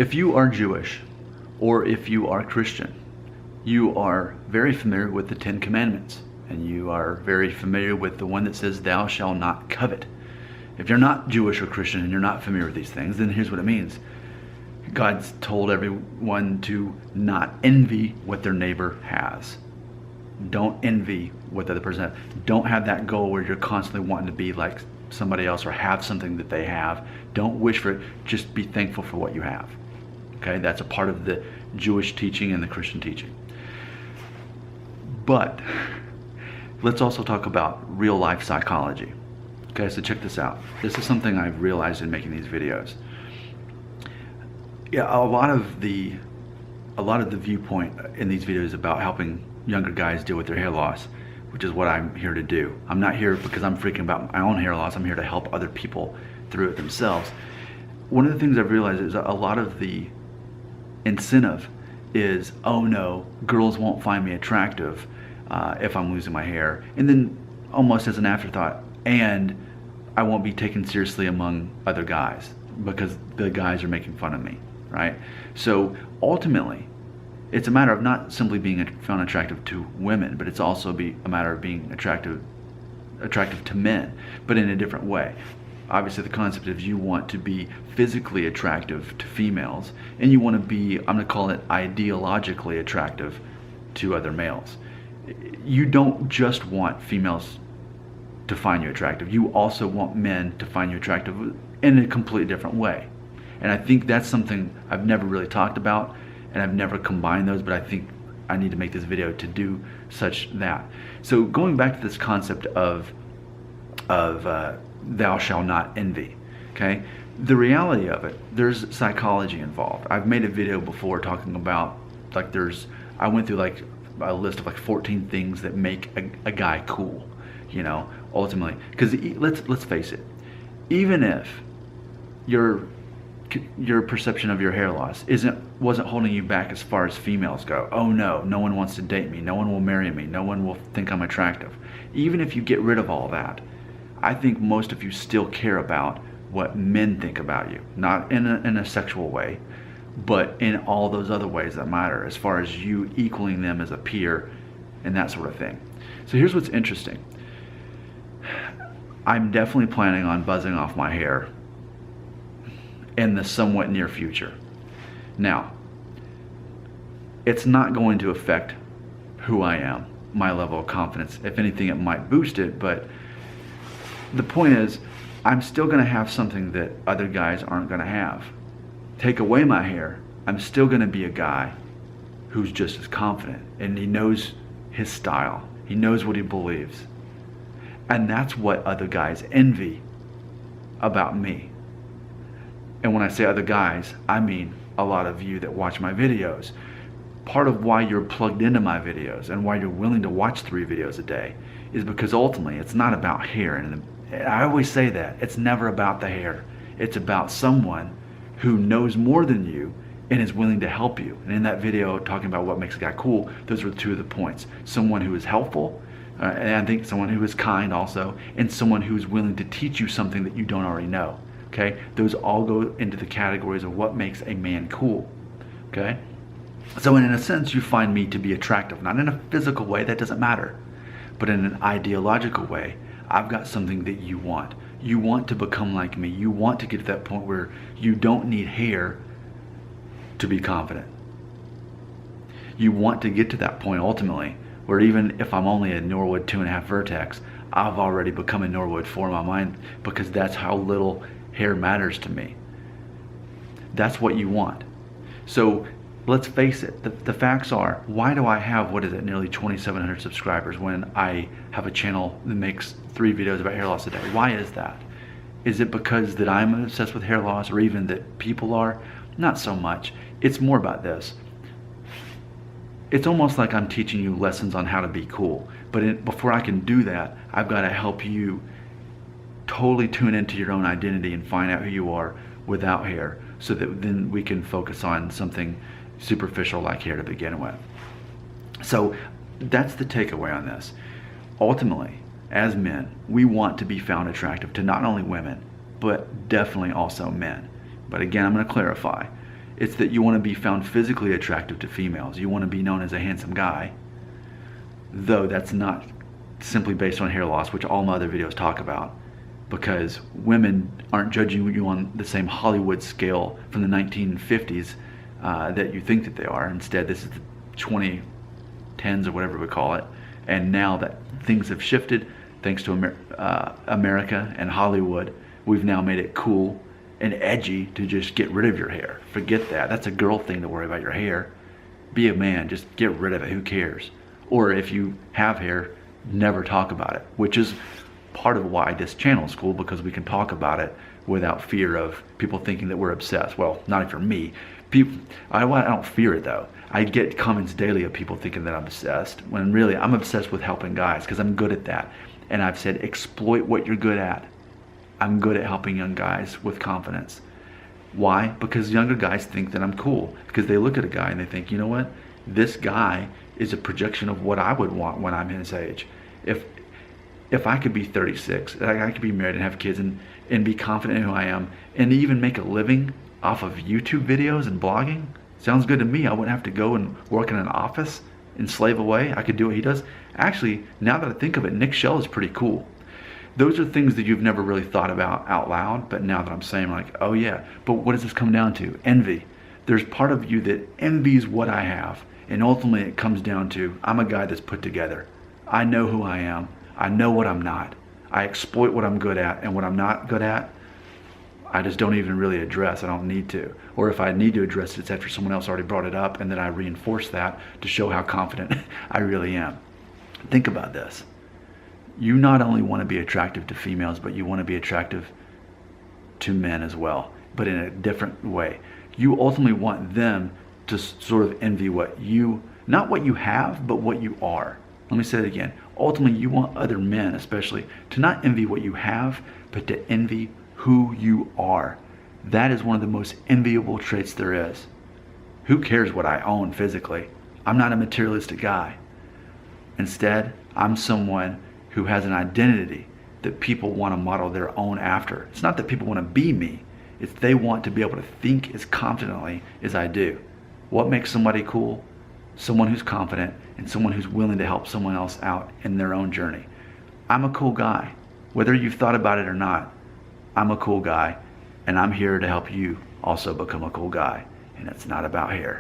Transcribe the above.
If you are Jewish or if you are Christian, you are very familiar with the Ten Commandments, and you are very familiar with the one that says, thou shalt not covet. If you're not Jewish or Christian and you're not familiar with these things, then here's what it means. God's told everyone to not envy what their neighbor has. Don't envy what the other person has. Don't have that goal where you're constantly wanting to be like somebody else or have something that they have. Don't wish for it. Just be thankful for what you have. Okay, that's a part of the Jewish teaching and the Christian teaching. But let's also talk about real life psychology. Okay, so check this out. This is something I've realized in making these videos. Yeah, a lot of the viewpoint in these videos about helping younger guys deal with their hair loss, which is what I'm here to do. I'm not here because I'm freaking about my own hair loss. I'm here to help other people through it themselves. One of the things I've realized is a lot of the incentive is, oh no, girls won't find me attractive if I'm losing my hair. And then almost as an afterthought, and I won't be taken seriously among other guys because the guys are making fun of me, right? So ultimately, it's a matter of not simply being found attractive to women, but it's also a matter of being attractive to men, but in a different way. Obviously, the concept is you want to be physically attractive to females, and you want to be, I'm going to call it ideologically attractive to other males. You don't just want females to find you attractive. You also want men to find you attractive in a completely different way. And I think that's something I've never really talked about, and I've never combined those, but I think I need to make this video to do such that. So going back to this concept of thou shalt not envy, okay? The reality of it, there's psychology involved. I've made a video before talking about, like, I went through like a list of like 14 things that make a guy cool, you know, ultimately. Because let's face it, even if your perception of your hair loss wasn't holding you back as far as females go. Oh no, no one wants to date me, no one will marry me, no one will think I'm attractive. Even if you get rid of all that, I think most of you still care about what men think about you, not in a sexual way, but in all those other ways that matter, as far as you equaling them as a peer and that sort of thing. So here's what's interesting. I'm definitely planning on buzzing off my hair in the somewhat near future. Now, it's not going to affect who I am, my level of confidence. If anything, it might boost it, but the point is, I'm still going to have something that other guys aren't going to have. Take away my hair, I'm still going to be a guy who's just as confident, and he knows his style. He knows what he believes. And that's what other guys envy about me. And when I say other guys, I mean a lot of you that watch my videos. Part of why you're plugged into my videos and why you're willing to watch 3 videos a day is because ultimately it's not about hair. And I always say that. It's never about the hair. It's about someone who knows more than you and is willing to help you. And in that video talking about what makes a guy cool, those were 2 of the points. Someone who is helpful, and I think someone who is kind also, and someone who is willing to teach you something that you don't already know. Okay, those all go into the categories of what makes a man cool. Okay, so in a sense, you find me to be attractive, not in a physical way, that doesn't matter, but in an ideological way. I've got something that you want. You want to become like me. You want to get to that point where you don't need hair to be confident. You want to get to that point ultimately where even if I'm only a Norwood 2.5 vertex, I've already become a Norwood 4 in my mind, because that's how little hair matters to me. That's what you want. So let's face it, the facts are, why do I have, what is it, nearly 2,700 subscribers when I have a channel that makes 3 videos about hair loss a day? Why is that? Is it because that I'm obsessed with hair loss, or even that people are? Not so much. It's more about this. It's almost like I'm teaching you lessons on how to be cool, but before I can do that, I've got to help you totally tune into your own identity and find out who you are without hair, so that then we can focus on something superficial like hair to begin with. So that's the takeaway on this. Ultimately, as men, we want to be found attractive to not only women, but definitely also men. But again, I'm going to clarify. It's that you want to be found physically attractive to females. You want to be known as a handsome guy, though that's not simply based on hair loss, which all my other videos talk about, because women aren't judging you on the same Hollywood scale from the 1950s that you think that they are. Instead, this is the 2010s or whatever we call it, and now that things have shifted, thanks to America and Hollywood, we've now made it cool and edgy to just get rid of your hair. Forget that. That's a girl thing to worry about your hair. Be a man. Just get rid of it. Who cares? Or if you have hair, never talk about it, which is part of why this channel is cool, because we can talk about it without fear of people thinking that we're obsessed. Well, not for me. I don't fear it though. I get comments daily of people thinking that I'm obsessed, when really I'm obsessed with helping guys because I'm good at that. And I've said, exploit what you're good at. I'm good at helping young guys with confidence. Why? Because younger guys think that I'm cool. Because they look at a guy and they think, you know what? This guy is a projection of what I would want when I'm his age. If I could be 36, I could be married and have kids and be confident in who I am, and even make a living off of YouTube videos and blogging, sounds good to me. I wouldn't have to go and work in an office and slave away. I could do what he does. Actually, now that I think of it, Nick Shell is pretty cool. Those are things that you've never really thought about out loud, but now that I'm saying, like, oh yeah, but what does this come down to? Envy. There's part of you that envies what I have, and ultimately it comes down to, I'm a guy that's put together. I know who I am. I know what I'm not. I exploit what I'm good at, and what I'm not good at, I just don't even really address. I don't need to. Or if I need to address it, it's after someone else already brought it up, and then I reinforce that to show how confident I really am. Think about this. You not only want to be attractive to females, but you want to be attractive to men as well, but in a different way. You ultimately want them to sort of envy what you, not what you have, but what you are. Let me say it again. Ultimately, you want other men, especially, to not envy what you have, but to envy who you are. That is one of the most enviable traits there is. Who cares what I own physically? I'm not a materialistic guy. Instead, I'm someone who has an identity that people want to model their own after. It's not that people want to be me. It's they want to be able to think as confidently as I do. What makes somebody cool? Someone who's confident and someone who's willing to help someone else out in their own journey. I'm a cool guy. Whether you've thought about it or not, I'm a cool guy, and I'm here to help you also become a cool guy. And it's not about hair.